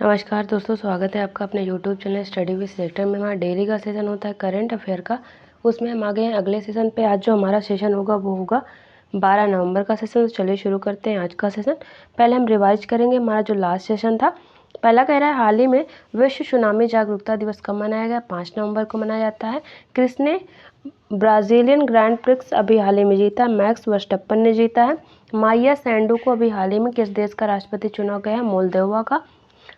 नमस्कार दोस्तों, स्वागत है आपका अपने YouTube channel study with selector में। हमारा डेली का सेशन होता है करंट अफेयर का। उसमें हम आगे हैं अगले सेशन पे। आज जो हमारा सेशन होगा वो होगा 12 नवंबर का सेशन। तो चलिए शुरू करते हैं आज का सेशन। पहले हम रिवाइज करेंगे हमारा जो लास्ट सेशन था। पहला कह रहा है हाल ही में विश्व सुनामी जागरूकता दिवस कब मनाया गया? 5 नवंबर को मनाया जाता है। किसने ब्राजीलियन ग्रैंड प्रिक्स अभी हाल ही में जीता? मैक्स वर्स्टप्पन ने जीता है। माइया सैंडू को अभी हाल ही में किस देश का राष्ट्रपति चुना गया है? मोल्दोवा का।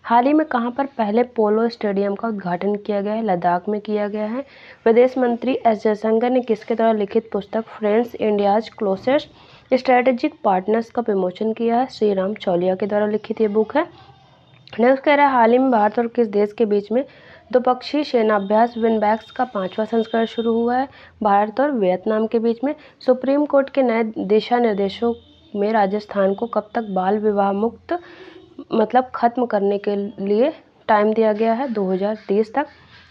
हाल ही में कहां पर पहले पोलो स्टेडियम का उद्घाटन किया गया है? लद्दाख में किया गया है। विदेश मंत्री एस जयशंकर ने किसके द्वारा लिखित पुस्तक friends India's closest strategic partners का विमोचन किया है? श्री राम चौलिया के द्वारा लिखित ये बुक है। नेक्स्ट कह रहा है हाल ही में भारत और किस देश के बीच में द्विपक्षीय सेनाभ्यास विनबैक्स का 5वां संस्करण शुरू हुआ है? भारत और वियतनाम के बीच में। सुप्रीम कोर्ट के नए दिशा निर्देशों में राजस्थान को कब तक बाल विवाह मुक्त खत्म करने के लिए टाइम दिया गया है? 2030 तक।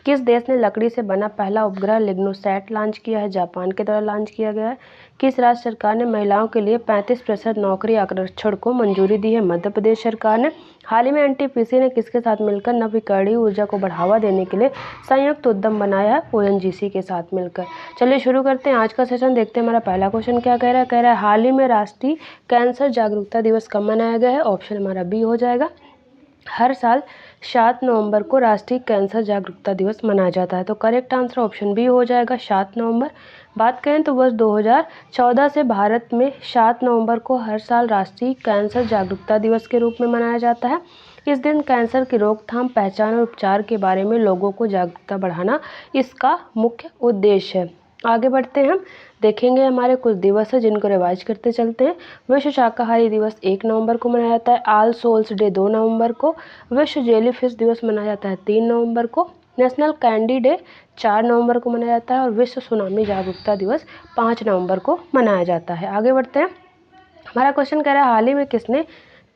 किस देश ने लकड़ी से बना पहला उपग्रह लिग्नोसैट लॉन्च किया है? जापान के द्वारा लॉन्च किया गया है। किस राज्य सरकार ने महिलाओं के लिए 35% नौकरी आरक्षण को मंजूरी दी है? मध्य प्रदेश सरकार ने। हाल ही में एनटीपीसी ने किसके साथ मिलकर नवीकरणीय ऊर्जा को बढ़ावा देने के लिए संयुक्त उद्यम बनाया है? ओएनजीसी के साथ मिलकर। चलिए शुरू करते हैं आज का सेशन। देखते हैं हमारा पहला क्वेश्चन क्या कह रहा है। कह रहा है हाल ही में राष्ट्रीय कैंसर जागरूकता दिवस कब मनाया गया है? ऑप्शन हमारा बी हो जाएगा। हर साल 7 नवंबर को राष्ट्रीय कैंसर जागरूकता दिवस मनाया जाता है। तो करेक्ट आंसर ऑप्शन बी हो जाएगा, 7 नवंबर। बात करें तो वर्ष 2014 से भारत में 7 नवंबर को हर साल राष्ट्रीय कैंसर जागरूकता दिवस के रूप में मनाया जाता है। इस दिन कैंसर की रोकथाम, पहचान और उपचार के बारे में लोगों को जागरूकता बढ़ाना इसका मुख्य उद्देश्य है। आगे बढ़ते हैं हम। देखेंगे हमारे कुछ दिवस है जिनको रिवाइज करते चलते हैं। विश्व शाकाहारी दिवस 1 नवंबर को मनाया जाता है। ऑल सोल्स डे 2 नवंबर को। विश्व जेलीफिश दिवस मनाया जाता है 3 नवंबर को। नेशनल कैंडी डे 4 नवंबर को मनाया जाता है। और विश्व सुनामी जागरूकता दिवस 5 नवंबर को मनाया जाता है। आगे बढ़ते हैं। हमारा क्वेश्चन कह रहा है हाल ही में किसने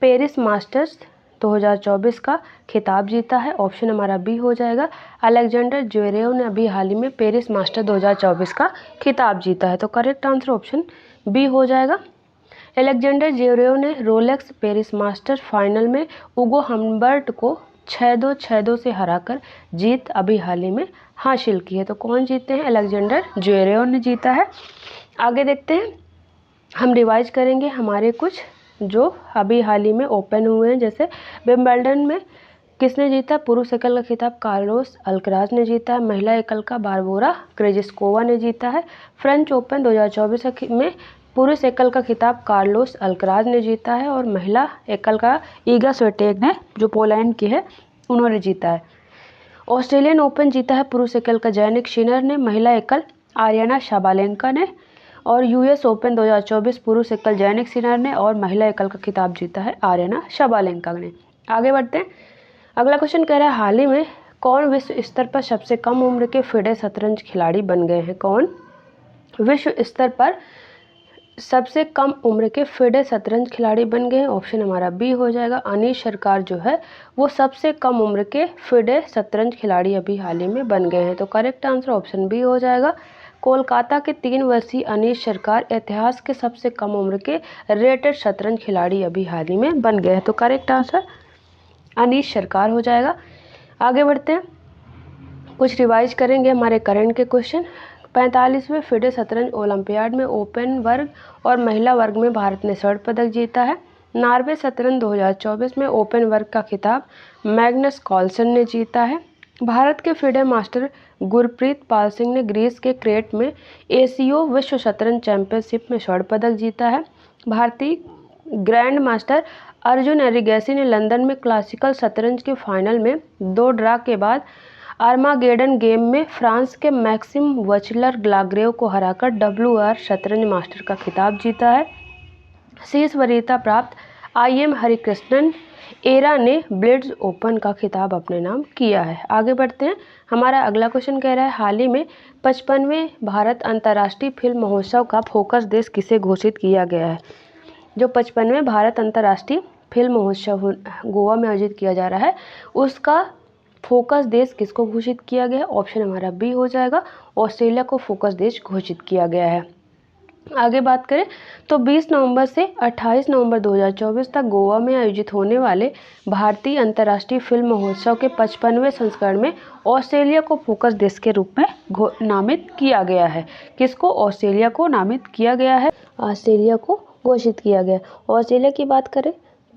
पेरिस मास्टर्स 2024 का खिताब जीता है? ऑप्शन हमारा बी हो जाएगा। अलेक्जेंडर ज्वेरेव ने अभी हाल ही में पेरिस मास्टर 2024 का खिताब जीता है। तो करेक्ट आंसर ऑप्शन बी हो जाएगा। अलेक्जेंडर ज्वेरेव ने रोलेक्स पेरिस मास्टर फाइनल में उगो हम्बर्ट को 6-2, 6-2 से हराकर जीत अभी हाल ही में हासिल की है। तो कौन जीते हैं? अलेक्जेंडर ज्वेरेव ने जीता है। आगे देखते हैं। हम रिवाइज करेंगे हमारे कुछ जो अभी हाल ही में ओपन हुए हैं। जैसे विंबलडन में किसने जीता? पुरुष एकल का खिताब कार्लोस अल्कराज ने जीता है। महिला एकल का बारबोरा क्रेजिस्कोवा ने जीता है। फ्रेंच ओपन 2024 में पुरुष एकल का खिताब कार्लोस अल्कराज ने जीता है। और महिला एकल का ईगा स्विटेक ने, जो पोलैंड की है, उन्होंने जीता है। ऑस्ट्रेलियन ओपन जीता है पुरुष एकल का जैनिक शिनर ने। महिला एकल आर्याना शाबालेंका ने। और यूएस ओपन 2024 पुरुष एकल जैनिक सिनर ने। और महिला एकल का खिताब जीता है आर्याना शाबालेंका ने। आगे बढ़ते हैं। अगला क्वेश्चन कह रहा है हाल ही में कौन विश्व स्तर पर सबसे कम उम्र के फिडे शतरंज खिलाड़ी बन गए हैं? कौन विश्व स्तर पर सबसे कम उम्र के फिडे शतरंज खिलाड़ी बन गए हैं? ऑप्शन हमारा बी हो जाएगा। अनीश सरकार जो है वो सबसे कम उम्र के फिडे शतरंज खिलाड़ी अभी हाल ही में बन गए हैं। तो करेक्ट आंसर ऑप्शन बी हो जाएगा। कोलकाता के 3 वर्षीय अनीश सरकार इतिहास के सबसे कम उम्र के रेटेड शतरंज खिलाड़ी अभी हाल ही में बन गए हैं। तो करेक्ट आंसर अनीश सरकार हो जाएगा। आगे बढ़ते हैं। कुछ रिवाइज करेंगे हमारे करंट के क्वेश्चन। 45वें फिडे शतरंज ओलंपियाड में ओपन वर्ग और महिला वर्ग में भारत ने स्वर्ण पदक जीता है। नॉर्वे शतरंज 2024 में ओपन वर्ग का खिताब मैग्नस कार्लसन ने जीता है। भारत के फिडे मास्टर गुरप्रीत पाल सिंह ने ग्रीस के क्रेट में एशियो विश्व शतरंज चैंपियनशिप में स्वर्ण पदक जीता है। भारतीय ग्रैंड मास्टर अर्जुन एरिगैसी ने लंदन में क्लासिकल शतरंज के फाइनल में 2 ड्रा के बाद आर्मागेडन गेम में फ्रांस के मैक्सिम वचलर ग्लाग्रेव को हराकर WR शतरंज मास्टर का खिताब जीता है। शीर्ष वरीयता प्राप्त IM हरिकृष्णन एरा ने ब्लिट्ज ओपन का खिताब अपने नाम किया है। आगे बढ़ते हैं। हमारा अगला क्वेश्चन कह रहा है हाल ही में 55वें भारत अंतर्राष्ट्रीय फिल्म महोत्सव का फोकस देश किसे घोषित किया गया है? जो 55वें भारत अंतर्राष्ट्रीय फिल्म महोत्सव गोवा में आयोजित किया जा रहा है उसका फोकस देश किसको घोषित किया गया है? ऑप्शन हमारा बी हो जाएगा। ऑस्ट्रेलिया को फोकस देश घोषित किया गया है। आगे बात करें तो 20 नवंबर से 28 नवंबर 2024 तक गोवा में आयोजित होने वाले भारतीय अंतर्राष्ट्रीय फिल्म महोत्सव के 55वें संस्करण में ऑस्ट्रेलिया को फोकस देश के रूप में नामित किया गया है। किसको? ऑस्ट्रेलिया को नामित किया गया है, ऑस्ट्रेलिया को घोषित किया गया। ऑस्ट्रेलिया की बात करें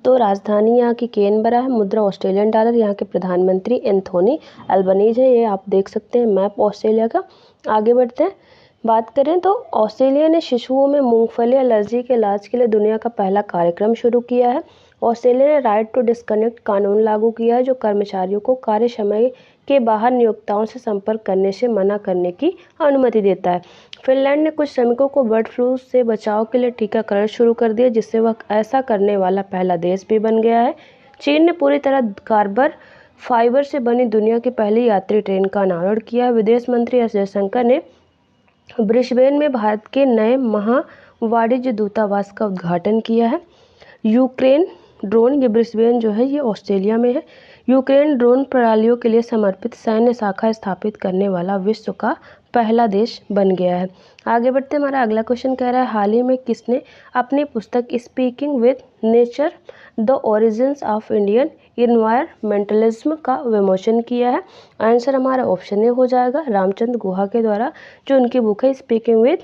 तो राजधानी यहाँ की कैनबरा है, मुद्रा ऑस्ट्रेलियन डॉलर, यहाँ के प्रधानमंत्री एंथोनी अल्बनीज है, ये आप देख सकते हैं मैप ऑस्ट्रेलिया का। आगे बढ़ते हैं, बात करें तो ऑस्ट्रेलिया ने शिशुओं में मूंगफली एलर्जी के इलाज के लिए दुनिया का पहला कार्यक्रम शुरू किया है। ऑस्ट्रेलिया ने राइट टू डिस्कनेक्ट कानून लागू किया है, जो कर्मचारियों को कार्य समय के बाहर नियोक्ताओं से संपर्क करने से मना करने की अनुमति देता है। फिनलैंड ने कुछ श्रमिकों को बर्ड फ्लू से बचाव के लिए टीकाकरण शुरू कर दिया, जिससे वह ऐसा करने वाला पहला देश भी बन गया है। चीन ने पूरी तरह कार्बन फाइबर से बनी दुनिया की पहली यात्री ट्रेन का अनावरण किया। विदेश मंत्री एस जयशंकर ने ब्रिस्बेन में भारत के नए वाणिज्य दूतावास का उद्घाटन किया है। यूक्रेन ड्रोन, ये ब्रिस्बेन जो है ये ऑस्ट्रेलिया में है। यूक्रेन ड्रोन प्रणालियों के लिए समर्पित सैन्य शाखा स्थापित करने वाला विश्व का पहला देश बन गया है। आगे बढ़ते हमारा अगला क्वेश्चन कह रहा है, हाल ही में किसने अपनी पुस्तक speaking with nature the origins of Indian environmentalism का विमोचन किया है? आंसर हमारा ऑप्शन ए हो जाएगा, रामचंद्र गुहा के द्वारा जो उनकी बुक है स्पीकिंग विद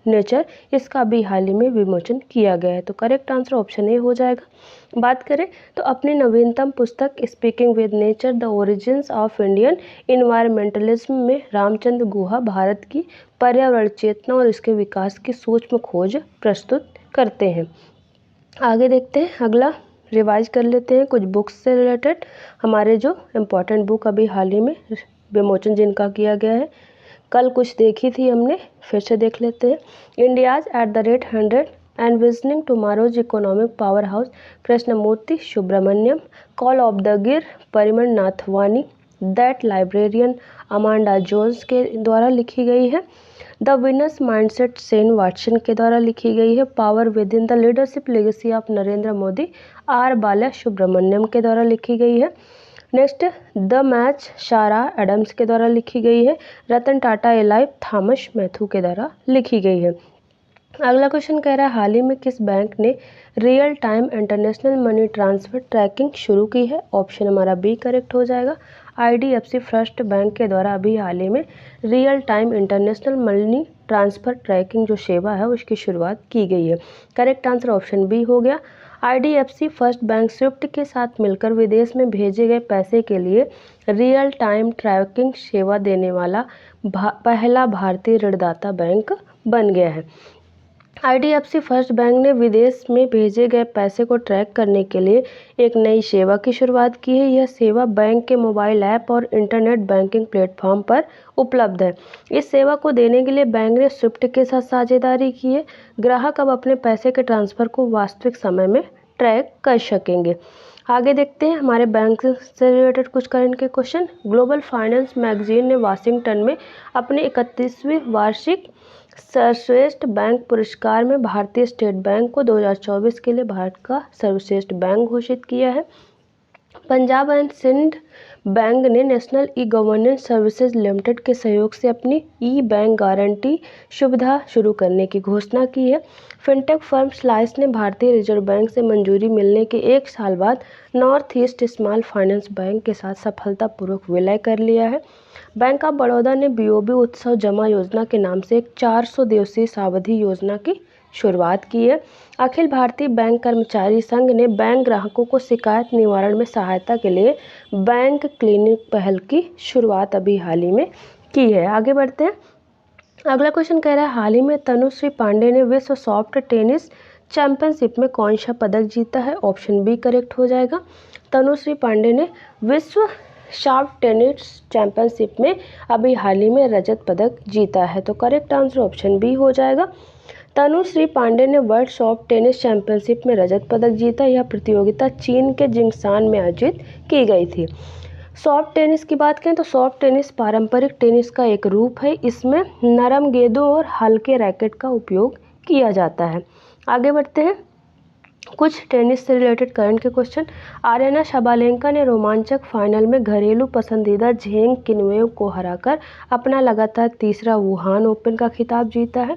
नेचर, इसका भी हाल ही में विमोचन किया गया है। तो करेक्ट आंसर ऑप्शन ए हो जाएगा। बात करें तो अपनी नवीनतम पुस्तक speaking with nature the origins of Indian environmentalism में रामचंद्र गुहा भारत की पर्यावरण चेतना और इसके विकास की सूक्ष्म खोज प्रस्तुत करते हैं। आगे देखते हैं, अगला रिवाइज कर लेते हैं कुछ बुक्स से रिलेटेड, हमारे जो इम्पोर्टेंट बुक अभी हाल ही में विमोचन जिनका किया गया है। कल कुछ देखी थी हमने, फिर से देख लेते हैं। India's at the rate 100 envisioning tomorrow's economic power house, Krishnamurthy Subramaniam. Call of the Gir, Parimal Nathwani. That librarian, Amanda Jones के द्वारा लिखी गई है। The winner's mindset, Shane Watson के द्वारा लिखी गई है। Power within the leadership legacy of Narendra Modi, R Bala Subramaniam के द्वारा लिखी गई है। Next, the match, Sarah Adams के द्वारा लिखी गई है। Ratan Tata alive, Thomas Matthew के द्वारा लिखी गई है। अगला क्वेश्चन कह रहा है, हाल ही में किस बैंक ने real time international money transfer tracking शुरू की है? ऑप्शन हमारा बी करेक्ट हो जाएगा। IDFC फर्स्ट बैंक के द्वारा अभी हाल ही में real time international money transfer tracking जो सेवा है उसकी शुरुआत की गई है। करेक्ट आंसर ऑप्शन बी हो गया। IDFC फर्स्ट बैंक स्विफ्ट के साथ मिलकर विदेश में भेजे गए पैसे के लिए रियल टाइम ट्रैकिंग सेवा देने वाला पहला भारतीय ऋणदाता बैंक बन गया है। IDFC फर्स्ट बैंक ने विदेश में भेजे गए पैसे को ट्रैक करने के लिए एक नई सेवा की शुरुआत की है। यह सेवा बैंक के मोबाइल ऐप और इंटरनेट बैंकिंग प्लेटफॉर्म पर उपलब्ध है। इस सेवा को देने के लिए बैंक ने स्विफ्ट के साथ साझेदारी की है। ग्राहक अब अपने पैसे के ट्रांसफ़र को वास्तविक समय में ट्रैक कर सकेंगे। आगे देखते हैं हमारे बैंक से रिलेटेड कुछ करंट के क्वेश्चन। ग्लोबल फाइनेंस मैगजीन ने वाशिंगटन में अपने 31वीं वार्षिक सर्वश्रेष्ठ बैंक पुरस्कार में भारतीय स्टेट बैंक को 2024 के लिए भारत का सर्वश्रेष्ठ बैंक घोषित किया है। पंजाब एंड सिंध बैंक ने national e governance services limited के सहयोग से अपनी ई बैंक गारंटी सुविधा शुरू करने की घोषणा की है। फिनटेक फर्म स्लाइस ने भारतीय रिजर्व बैंक से मंजूरी मिलने के 1 साल बाद north east small finance bank के साथ सफलतापूर्वक विलय कर लिया है। बैंक ऑफ बड़ौदा ने BOB उत्सव जमा योजना के नाम से एक 400 दिवसीय सावधि योजना की शुरुआत की है। अखिल भारतीय बैंक कर्मचारी संघ ने बैंक ग्राहकों को शिकायत निवारण में सहायता के लिए बैंक क्लिनिक पहल की शुरुआत अभी हाल ही में की है। आगे बढ़ते हैं, अगला क्वेश्चन कह रहा है, हाल ही में तनुश्री पांडे ने विश्व सॉफ्ट टेनिस चैंपियनशिप में कौन सा पदक जीता है? ऑप्शन बी करेक्ट हो जाएगा। तनुश्री पांडे ने विश्व सॉफ्ट टेनिस चैंपियनशिप में अभी हाल ही में रजत पदक जीता है। तो करेक्ट आंसर ऑप्शन बी हो जाएगा। तनुश्री पांडे ने वर्ल्ड सॉफ्ट टेनिस चैंपियनशिप में रजत पदक जीता। यह प्रतियोगिता चीन के जिंगशान में आयोजित की गई थी। सॉफ्ट टेनिस की बात करें तो सॉफ्ट टेनिस पारंपरिक टेनिस का एक रूप है। इसमें नरम गेंदों और हल्के रैकेट का उपयोग किया जाता है। आगे बढ़ते हैं, कुछ टेनिस से रिलेटेड करंट के क्वेश्चन। आर्यना शबालेंका ने रोमांचक फाइनल में घरेलू पसंदीदा झेंग किनवेव को हराकर अपना लगातार तीसरा वुहान ओपन का खिताब जीता है।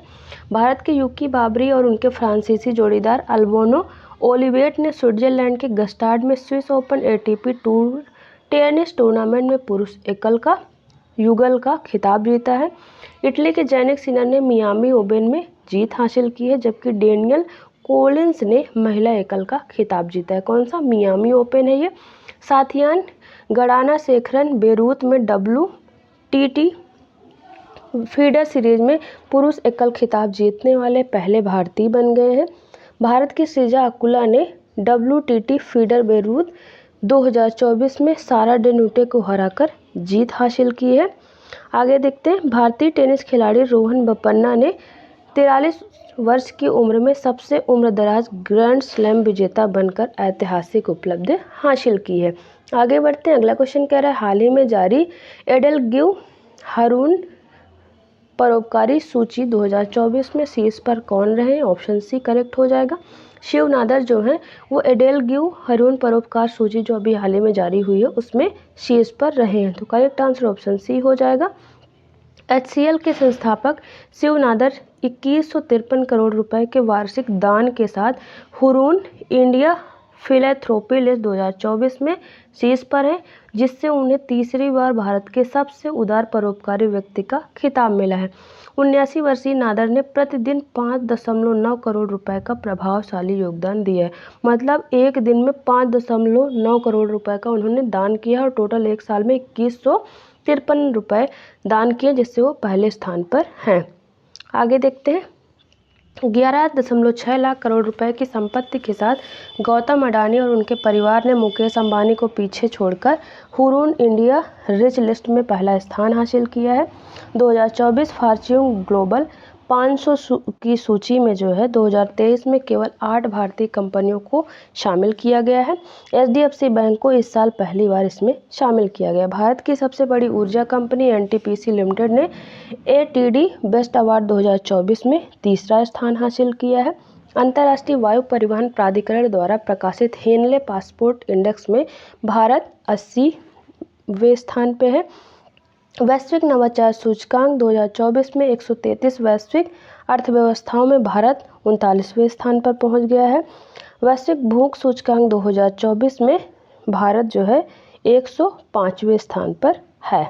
भारत के यूकी बाबरी और उनके फ्रांसीसी जोड़ीदार अल्बोनो ओलिवेट ने स्विट्जरलैंड के गस्टाड में Swiss open ATP tour tennis tournament में पुरुष एकल का युगल का खिताब जीता है। इटली के जैनिक सिनर ने मियामी ओपन में जीत हासिल की है, जबकि डेनियल कोलिंस ने महिला एकल का खिताब जीता है। कौन सा? मियामी ओपन है ये। साथियान गडानासेखरन बेरूत में WTT फीडर सीरीज में पुरुष एकल खिताब जीतने वाले पहले भारतीय बन गए हैं। भारत की सृजा अकुला ने WTT फीडर बेरूत 2024 में सारा डेनुटे को हराकर जीत हासिल की है। आगे देखते हैं। भारतीय टेनिस खिलाड़ी रोहन बोपन्ना ने 43 वर्ष की उम्र में सबसे उम्रदराज ग्रैंड स्लैम विजेता बनकर ऐतिहासिक उपलब्धि हासिल की है। आगे बढ़ते हैं। अगला क्वेश्चन कह रहा है, हाल ही में जारी एडेलगिव हारून परोपकारी सूची 2024 में शीर्ष पर कौन रहे? ऑप्शन सी करेक्ट हो जाएगा। शिव नादर जो हैं वो एडेलगिव हारून परोपकार सूची जो अभी हाल ही में जारी हुई है उसमें शीर्ष पर रहे हैं, तो करेक्ट आंसर ऑप्शन सी हो जाएगा। HCL के संस्थापक शिव नादर 2153 करोड़ रुपए के वार्षिक दान के साथ हुरून इंडिया फिलैंथ्रोपी 2024 में शीर्ष पर है, जिससे उन्हें तीसरी बार भारत के सबसे उदार परोपकारी व्यक्ति का खिताब मिला है। 79 वर्षीय नादर ने प्रतिदिन 5.9 करोड़ रुपए का प्रभावशाली योगदान दिया है। मतलब एक दिन में 5.9 करोड़ रुपए का उन्होंने दान किया और टोटल एक साल में 2153 रुपए दान किए, जिससे वो पहले स्थान पर हैं। आगे देखते हैं। 11.6 लाख करोड़ रुपए की संपत्ति के साथ गौतम अडानी और उनके परिवार ने मुकेश अंबानी को पीछे छोड़कर हुरून इंडिया रिच लिस्ट में पहला स्थान हासिल किया है। 2024 फॉर्च्यून ग्लोबल 500 की सूची में जो है 2023 में केवल 8 भारतीय कंपनियों को शामिल किया गया है। HDFC बैंक को इस साल पहली बार इसमें शामिल किया गया। भारत की सबसे बड़ी ऊर्जा कंपनी NTPC लिमिटेड ने ATD बेस्ट अवार्ड 2024 में तीसरा स्थान हासिल किया है। अंतर्राष्ट्रीय वायु परिवहन प्राधिकरण द्वारा प्रकाशित हेनले पासपोर्ट इंडेक्स में भारत 80वें स्थान पे है। वैश्विक नवाचार सूचकांक 2024 में 133 वैश्विक अर्थव्यवस्थाओं में भारत 39वें स्थान पर पहुंच गया है। वैश्विक भूख सूचकांक 2024 में भारत जो है 105वें स्थान पर है।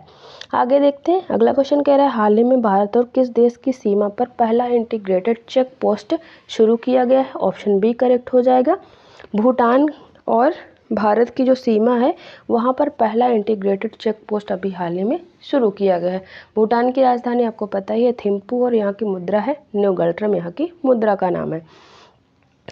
आगे देखते हैं। अगला क्वेश्चन कह रहा है, हाल ही में भारत और किस देश की सीमा पर पहला इंटीग्रेटेड चेक पोस्ट शुरू किया गया है? ऑप्शन बी करेक्ट हो जाएगा। भूटान और भारत की जो सीमा है वहाँ पर पहला इंटीग्रेटेड चेक पोस्ट अभी हाल ही में शुरू किया गया है। भूटान की राजधानी आपको पता ही है थिम्पू और यहाँ की मुद्रा है न्योगल्ट्रम, यहाँ की मुद्रा का नाम है।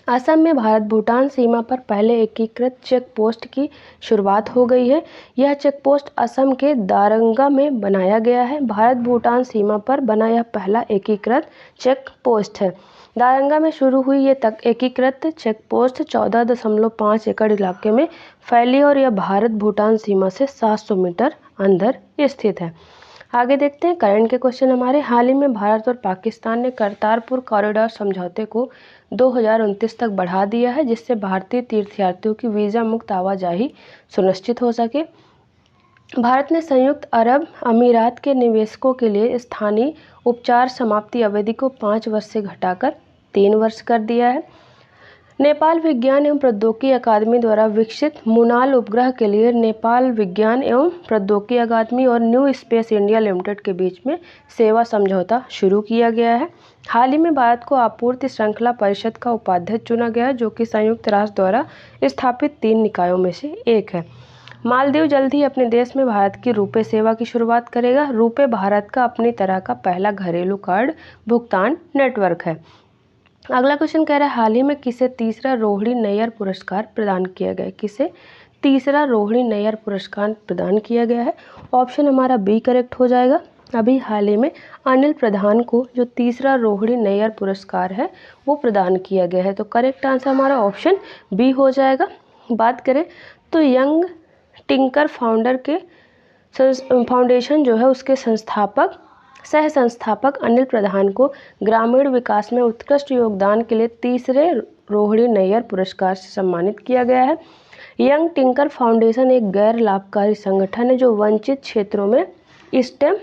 असम में भारत भूटान सीमा पर पहले एकीकृत चेक पोस्ट की शुरुआत हो गई है। यह चेक पोस्ट असम के दारंगा में बनाया गया है। भारत भूटान सीमा पर बना यह पहला एकीकृत चेक पोस्ट है। दारंगा में शुरू हुई ये तक एकीकृत चेक पोस्ट 14.5 एकड़ इलाके में फैली और यह भारत भूटान सीमा से 700 मीटर अंदर स्थित है। आगे देखते हैं। करंट के क्वेश्चन हमारे, हाल ही में भारत और पाकिस्तान ने करतारपुर कॉरिडोर समझौते को 2029 तक बढ़ा दिया है, जिससे भारतीय तीर्थयात्रियों की वीज़ा मुक्त आवाजाही सुनिश्चित हो सके। भारत ने संयुक्त अरब अमीरात के निवेशकों के लिए स्थानीय उपचार समाप्ति अवधि को 5 वर्ष से घटाकर 3 वर्ष कर दिया है। नेपाल विज्ञान एवं प्रौद्योगिकी अकादमी द्वारा विकसित मुनाल उपग्रह के लिए नेपाल विज्ञान एवं प्रौद्योगिकी अकादमी और न्यू स्पेस इंडिया लिमिटेड के बीच में सेवा समझौता शुरू किया गया है। हाल ही में भारत को आपूर्ति श्रृंखला परिषद का उपाध्यक्ष चुना गया है, जो कि संयुक्त राष्ट्र द्वारा स्थापित 3 निकायों में से एक है। मालदीव जल्द ही अपने देश में भारत की रुपे सेवा की शुरुआत करेगा। रुपे भारत का अपनी तरह का पहला घरेलू कार्ड भुगतान नेटवर्क है। अगला क्वेश्चन कह रहा है, हाल ही में किसे तीसरा रोहिणी नैयर पुरस्कार प्रदान किया गया है? किसे तीसरा रोहिणी नैयर पुरस्कार प्रदान किया गया है? ऑप्शन हमारा बी करेक्ट हो जाएगा। अभी हाल ही में अनिल प्रधान को जो तीसरा रोहिणी नैयर पुरस्कार है वो प्रदान किया गया है, तो करेक्ट आंसर हमारा ऑप्शन बी हो जाएगा। बात करें तो यंग टिंकर फाउंडेशन जो है उसके सह संस्थापक अनिल प्रधान को ग्रामीण विकास में उत्कृष्ट योगदान के लिए तीसरे रोहिणी नैयर पुरस्कार से सम्मानित किया गया है। यंग टिंकर फाउंडेशन एक गैर लाभकारी संगठन है जो वंचित क्षेत्रों में स्टेम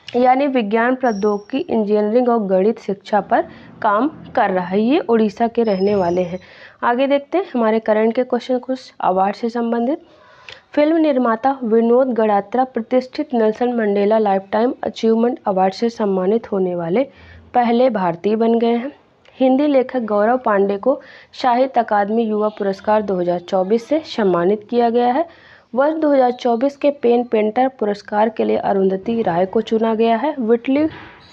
यानी विज्ञान, प्रौद्योगिकी, इंजीनियरिंग और गणित शिक्षा पर काम कर रहा है। ये उड़ीसा के रहने वाले हैं। आगे देखते हैं हमारे करंट के क्वेश्चन कुछ अवार्ड से संबंधित। फिल्म निर्माता विनोद गडात्रा प्रतिष्ठित Nelson Mandela lifetime achievement award से सम्मानित होने वाले पहले भारतीय बन गए हैं। हिंदी लेखक गौरव पांडे को साहित्य अकादमी युवा पुरस्कार 2024 से सम्मानित किया गया है। वर्ष 2024 के पेन पेंटर पुरस्कार के लिए अरुंधति राय को चुना गया है। विटली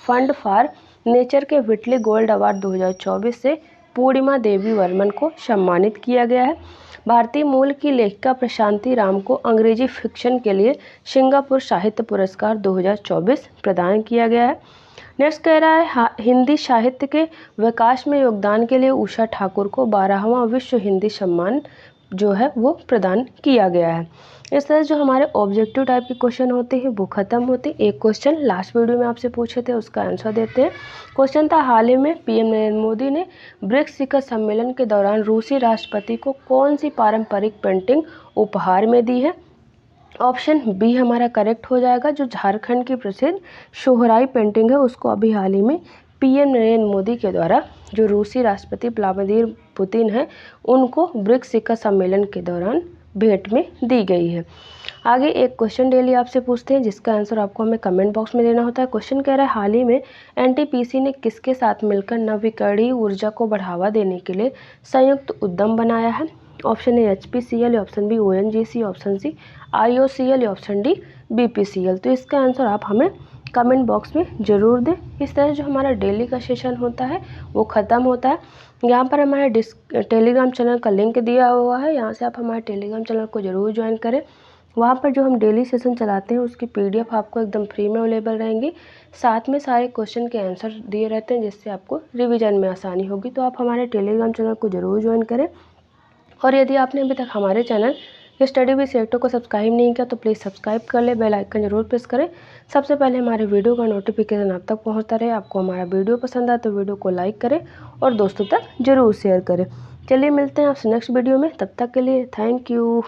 फंड फॉर नेचर के विटली गोल्ड अवार्ड 2024 से पूर्णिमा देवी वर्मन को सम्मानित किया गया है। भारतीय मूल की लेखिका प्रशांति राम को अंग्रेजी फिक्शन के लिए सिंगापुर साहित्य पुरस्कार 2024 प्रदान किया गया है। नेक्स्ट कह रहा है हिंदी साहित्य के विकास में योगदान के लिए उषा ठाकुर को 12वां विश्व हिंदी सम्मान जो है वो प्रदान किया गया है। इस तरह जो हमारे ऑब्जेक्टिव टाइप के क्वेश्चन होते हैं वो खत्म होते हैं। एक क्वेश्चन लास्ट वीडियो में आपसे पूछे थे, उसका आंसर देते हैं। क्वेश्चन था, हाल ही में पीएम नरेंद्र मोदी ने ब्रिक्स शिखर सम्मेलन के दौरान रूसी राष्ट्रपति को कौन सी पारंपरिक पेंटिंग उपहार में दी है? ऑप्शन बी हमारा करेक्ट हो जाएगा। जो झारखंड की प्रसिद्ध सोहराई पेंटिंग है उसको अभी हाल ही में पीएम नरेंद्र मोदी के द्वारा जो रूसी राष्ट्रपति व्लादिमीर पुतिन है उनको ब्रिक्स शिखर सम्मेलन के दौरान भेंट में दी गई है। आगे एक क्वेश्चन डेली आपसे पूछते हैं जिसका आंसर आपको हमें कमेंट बॉक्स में देना होता है। क्वेश्चन कह रहा है, हाल ही में एनटीपीसी ने किसके साथ मिलकर नवीकरणीय ऊर्जा को बढ़ावा देने के लिए संयुक्त उद्यम बनाया है? Option A HPCL, option B ONGC, option C IOCL, option D BPCL। तो इसका आंसर आप हमें कमेंट बॉक्स में ज़रूर दें। इस तरह जो हमारा डेली का सेशन होता है वो ख़त्म होता है। यहाँ पर हमारे टेलीग्राम चैनल का लिंक दिया हुआ है, यहाँ से आप हमारे टेलीग्राम चैनल को ज़रूर ज्वाइन करें। वहाँ पर जो हम डेली सेशन चलाते हैं उसकी PDF आपको एकदम फ्री में अवेलेबल रहेंगी। साथ में सारे क्वेश्चन के आंसर दिए रहते हैं जिससे आपको रिवीजन में आसानी होगी। तो आप हमारे टेलीग्राम चैनल को ज़रूर ज्वाइन करें। और यदि आपने अभी तक हमारे चैनल स्टडी विद सेक्टर को सब्सक्राइब नहीं किया तो प्लीज़ सब्सक्राइब कर ले, बेल आइकन जरूर प्रेस करें। सबसे पहले हमारे वीडियो का नोटिफिकेशन आप तक पहुंचता रहे। आपको हमारा वीडियो पसंद आए तो वीडियो को लाइक करें और दोस्तों तक जरूर शेयर करें। चलिए मिलते हैं आपसे नेक्स्ट वीडियो में, तब तक के लिए थैंक यू।